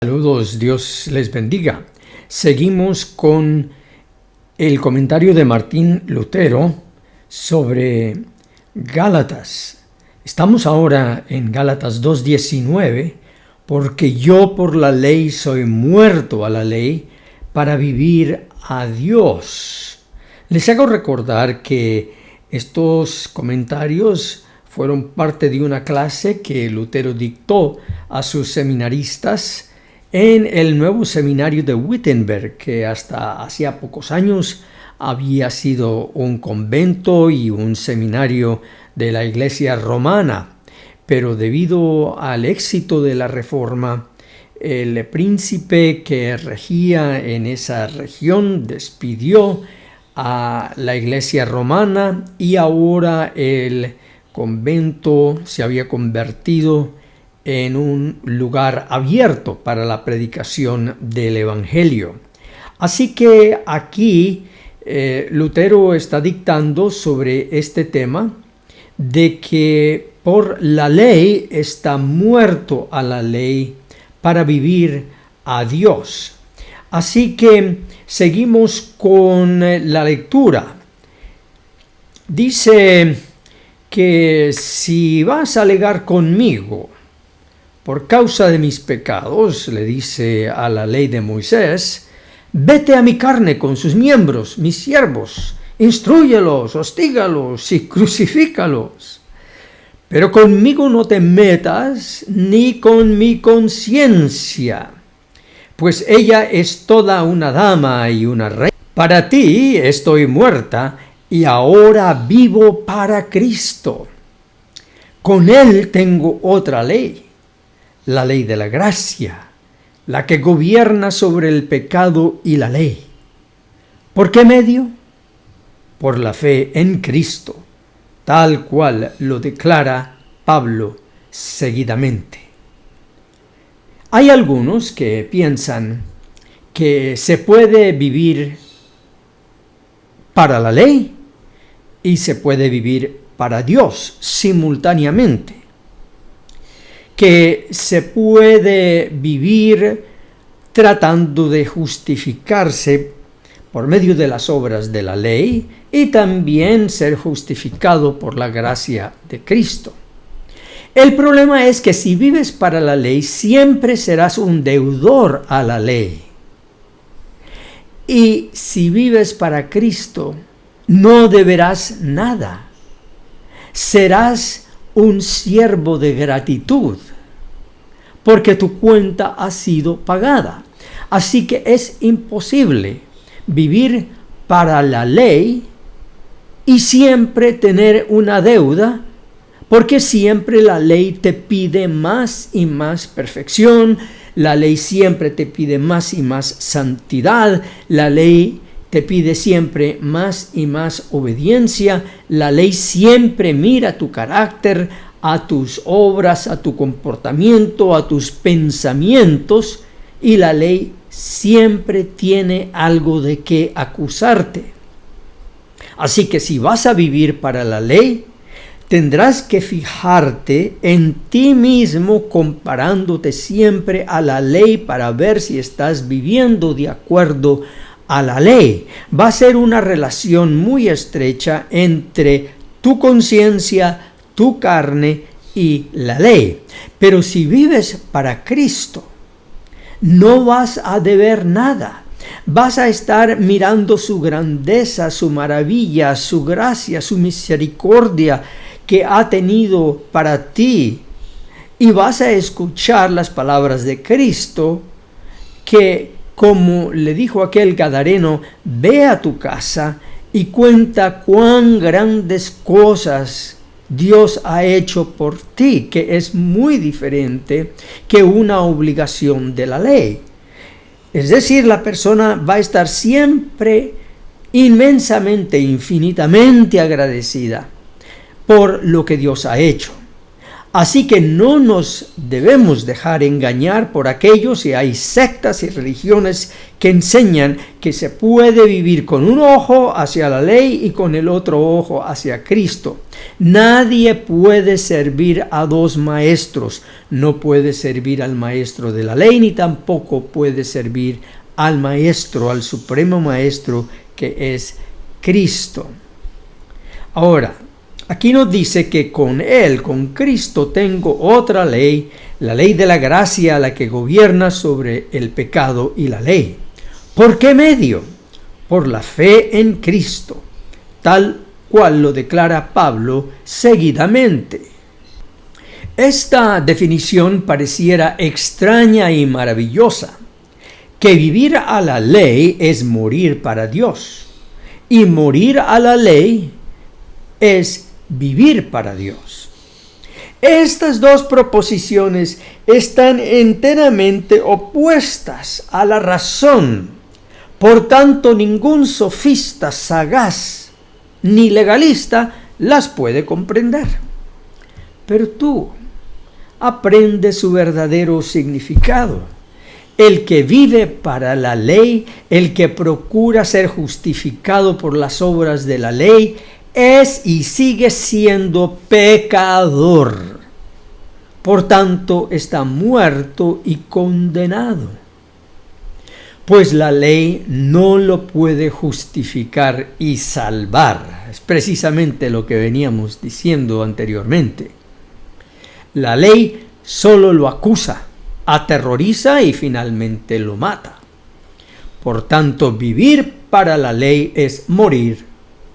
Saludos, Dios les bendiga. Seguimos con el comentario de Martín Lutero sobre Gálatas. Estamos ahora en Gálatas 2:19, porque yo por la ley soy muerto a la ley para vivir a Dios. Les hago recordar que estos comentarios fueron parte de una clase que Lutero dictó a sus seminaristas en el nuevo seminario de Wittenberg, que hasta hacía pocos años había sido un convento y un seminario de la Iglesia romana. Pero debido al éxito de la Reforma, el príncipe que regía en esa región despidió a la Iglesia romana y ahora el convento se había convertido en un lugar abierto para la predicación del Evangelio. Así que aquí Lutero está dictando sobre este tema de que por la ley está muerto a la ley para vivir a Dios. Así que seguimos con la lectura. Dice que si vas a alegar conmigo por causa de mis pecados, le dice a la ley de Moisés, vete a mi carne con sus miembros, mis siervos, instrúyelos, hostígalos y crucifícalos. Pero conmigo no te metas, ni con mi conciencia, pues ella es toda una dama y una reina. Para ti estoy muerta y ahora vivo para Cristo. Con él tengo otra ley, la ley de la gracia, la que gobierna sobre el pecado y la ley. ¿Por qué medio? Por la fe en Cristo, tal cual lo declara Pablo seguidamente. Hay algunos que piensan que se puede vivir para la ley y se puede vivir para Dios simultáneamente. Que se puede vivir tratando de justificarse por medio de las obras de la ley y también ser justificado por la gracia de Cristo. El problema es que si vives para la ley, siempre serás un deudor a la ley. Y si vives para Cristo, no deberás nada. Serás un siervo de gratitud, porque tu cuenta ha sido pagada. Así que es imposible vivir para la ley y siempre tener una deuda, porque siempre la ley te pide más y más perfección, la ley siempre te pide más y más santidad, la ley te pide siempre más y más obediencia, la ley siempre mira tu carácter, a tus obras, a tu comportamiento, a tus pensamientos, y la ley siempre tiene algo de qué acusarte. Así que si vas a vivir para la ley, tendrás que fijarte en ti mismo comparándote siempre a la ley para ver si estás viviendo de acuerdo a la ley. Va a ser una relación muy estrecha entre tu conciencia, tu carne y la ley. Pero si vives para Cristo, no vas a deber nada. Vas a estar mirando su grandeza, su maravilla, su gracia, su misericordia que ha tenido para ti. Y vas a escuchar las palabras de Cristo que, como le dijo aquel gadareno, ve a tu casa y cuenta cuán grandes cosas Dios ha hecho por ti, que es muy diferente que una obligación de la ley. Es decir, la persona va a estar siempre inmensamente, infinitamente agradecida por lo que Dios ha hecho. Así que no nos debemos dejar engañar por aquellos, y hay sectas y religiones que enseñan que se puede vivir con un ojo hacia la ley y con el otro ojo hacia Cristo. Nadie puede servir a dos maestros. No puede servir al maestro de la ley, ni tampoco puede servir al maestro, al supremo maestro, que es Cristo. Ahora, aquí nos dice que con Él, con Cristo, tengo otra ley, la ley de la gracia, la que gobierna sobre el pecado y la ley. ¿Por qué medio? Por la fe en Cristo, tal cual lo declara Pablo seguidamente. Esta definición pareciera extraña y maravillosa, que vivir a la ley es morir para Dios, y morir a la ley es vivir para Dios. Estas dos proposiciones están enteramente opuestas a la razón. Por tanto, ningún sofista sagaz ni legalista las puede comprender. Pero tú aprendes su verdadero significado. El que vive para la ley, el que procura ser justificado por las obras de la ley, es y sigue siendo pecador. Por tanto, está muerto y condenado. Pues la ley no lo puede justificar y salvar. Es precisamente lo que veníamos diciendo anteriormente. La ley solo lo acusa, aterroriza y finalmente lo mata. Por tanto, vivir para la ley es morir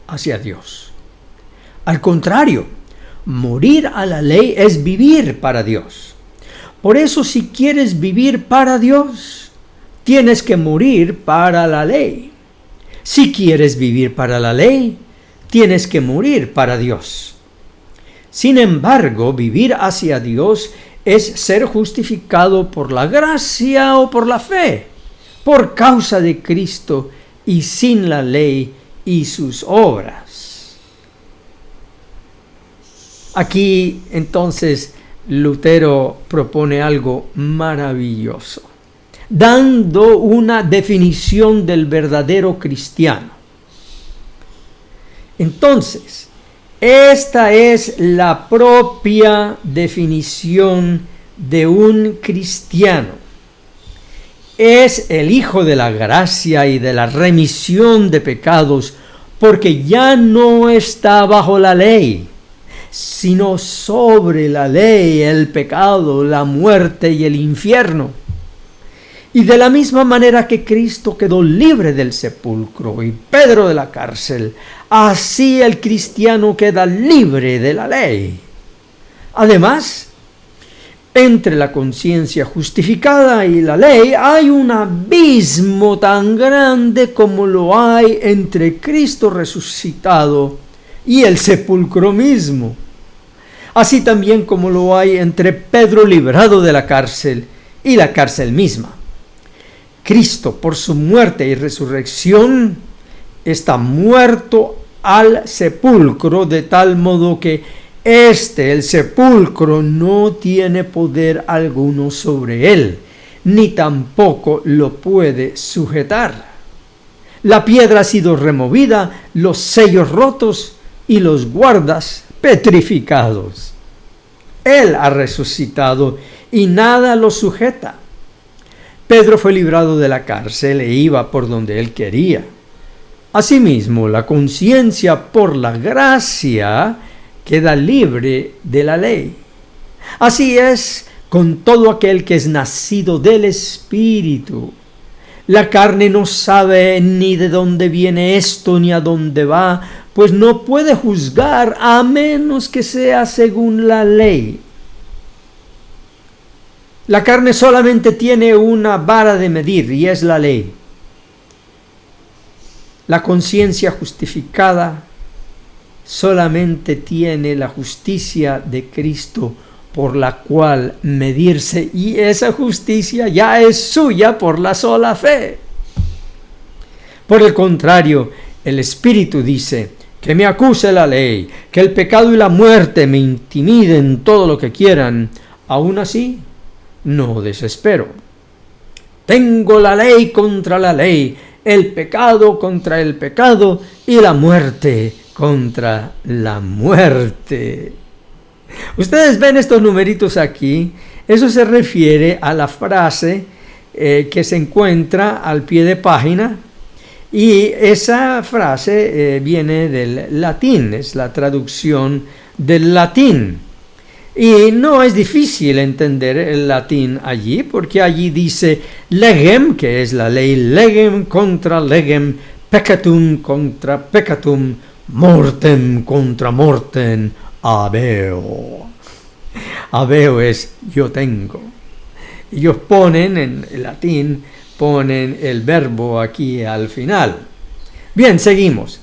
hacia Dios. Al contrario, morir a la ley es vivir para Dios. Por eso, si quieres vivir para Dios, tienes que morir para la ley. Si quieres vivir para la ley, tienes que morir para Dios. Sin embargo, vivir hacia Dios es ser justificado por la gracia o por la fe, por causa de Cristo y sin la ley y sus obras. Aquí entonces Lutero propone algo maravilloso, dando una definición del verdadero cristiano. Entonces, esta es la propia definición de un cristiano. Es el hijo de la gracia y de la remisión de pecados, porque ya no está bajo la ley, sino sobre la ley, el pecado, la muerte y el infierno. Y de la misma manera que Cristo quedó libre del sepulcro y Pedro de la cárcel, así el cristiano queda libre de la ley. Además, entre la conciencia justificada y la ley hay un abismo tan grande como lo hay entre Cristo resucitado y el sepulcro mismo. Así también como lo hay entre Pedro librado de la cárcel y la cárcel misma. Cristo, por su muerte y resurrección, está muerto al sepulcro, de tal modo que el sepulcro, no tiene poder alguno sobre él, ni tampoco lo puede sujetar. La piedra ha sido removida, los sellos rotos y los guardas petrificados. Él ha resucitado y nada lo sujeta. Pedro fue librado de la cárcel e iba por donde él quería. Asimismo, la conciencia por la gracia queda libre de la ley. Así es con todo aquel que es nacido del Espíritu. La carne no sabe ni de dónde viene esto ni a dónde va, pues no puede juzgar a menos que sea según la ley. La carne solamente tiene una vara de medir y es la ley. La conciencia justificada solamente tiene la justicia de Cristo por la cual medirse, y esa justicia ya es suya por la sola fe. Por el contrario, el Espíritu dice que me acuse la ley, que el pecado y la muerte me intimiden todo lo que quieran, aún así no desespero. Tengo la ley contra la ley, el pecado contra el pecado y la muerte contra la muerte. Ustedes ven estos numeritos aquí. Eso se refiere a la frase que se encuentra al pie de página, y esa frase viene del latín, es la traducción del latín. Y no es difícil entender el latín allí, porque allí dice legem, que es la ley, legem contra legem, peccatum contra peccatum, mortem contra mortem, habeo. Habeo es yo tengo. Ellos ponen, en latín, ponen el verbo aquí al final. Bien, seguimos.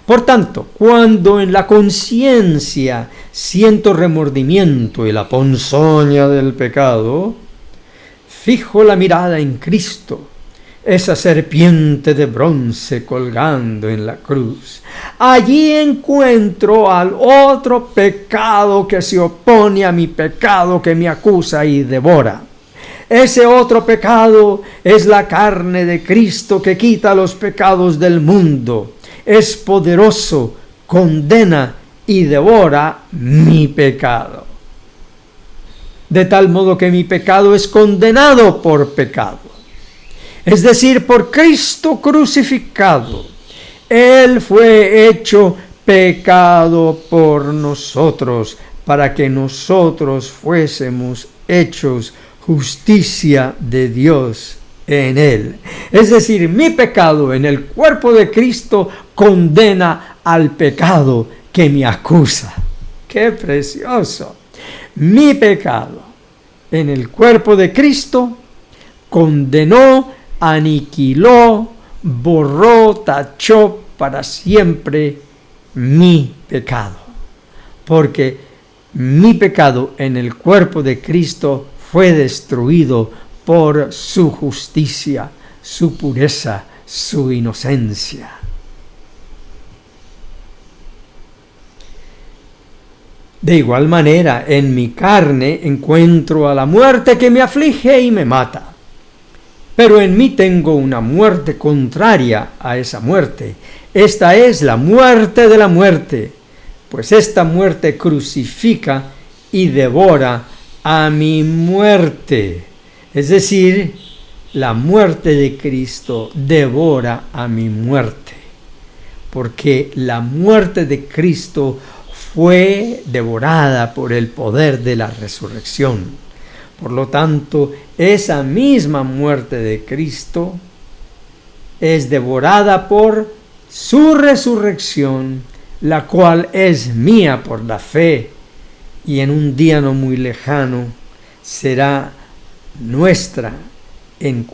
Por tanto, cuando en la conciencia siento remordimiento y la ponzoña del pecado, fijo la mirada en Cristo, esa serpiente de bronce colgando en la cruz. Allí encuentro al otro pecado que se opone a mi pecado, que me acusa y devora. Ese otro pecado es la carne de Cristo que quita los pecados del mundo. Es poderoso, condena y devora mi pecado. De tal modo que mi pecado es condenado por pecado. Es decir, por Cristo crucificado. Él fue hecho pecado por nosotros, para que nosotros fuésemos hechos justicia de Dios en Él. Es decir, mi pecado en el cuerpo de Cristo condena al pecado que me acusa. ¡Qué precioso! Mi pecado en el cuerpo de Cristo condenó, aniquiló, borró, tachó para siempre mi pecado. Porque mi pecado en el cuerpo de Cristo fue destruido por su justicia, su pureza, su inocencia. De igual manera, en mi carne encuentro a la muerte que me aflige y me mata. Pero en mí tengo una muerte contraria a esa muerte. Esta es la muerte de la muerte, pues esta muerte crucifica y devora a mi muerte. Es decir, la muerte de Cristo devora a mi muerte, porque la muerte de Cristo fue devorada por el poder de la resurrección. Por lo tanto, esa misma muerte de Cristo es devorada por su resurrección, la cual es mía por la fe, y en un día no muy lejano será nuestra en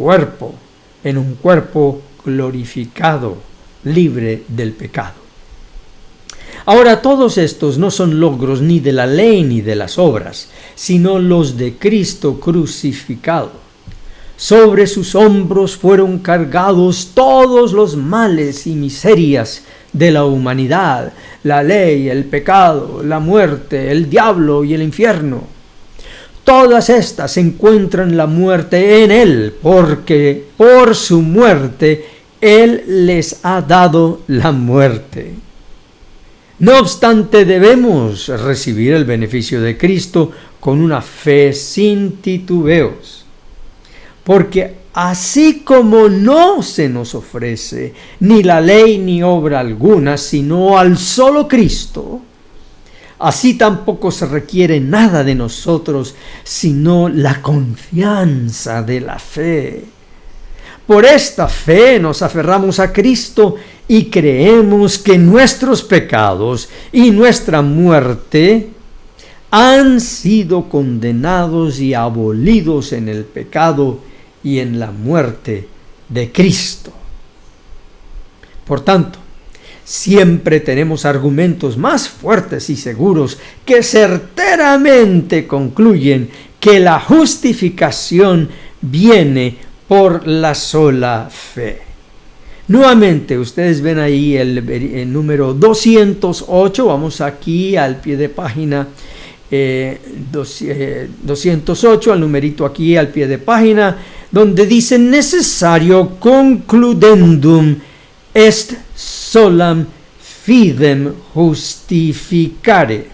un cuerpo glorificado, libre del pecado. Ahora, todos estos no son logros ni de la ley ni de las obras, sino los de Cristo crucificado. Sobre sus hombros fueron cargados todos los males y miserias de la humanidad, la ley, el pecado, la muerte, el diablo y el infierno. Todas estas encuentran la muerte en Él, porque por su muerte Él les ha dado la muerte. No obstante, debemos recibir el beneficio de Cristo con una fe sin titubeos, porque así como no se nos ofrece ni la ley ni obra alguna, sino al solo Cristo, así tampoco se requiere nada de nosotros, sino la confianza de la fe. Por esta fe nos aferramos a Cristo y creemos que nuestros pecados y nuestra muerte han sido condenados y abolidos en el pecado y en la muerte de Cristo. Por tanto, siempre tenemos argumentos más fuertes y seguros que certeramente concluyen que la justificación viene por la sola fe. Nuevamente, ustedes ven ahí el número 208, vamos aquí al pie de página 208, al numerito aquí al pie de página, donde dice necesario concludendum est solam fidem justificare.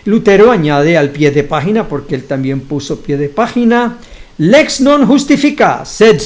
Lutero añade al pie de página, porque él también puso pie de página, lex non justifica, sed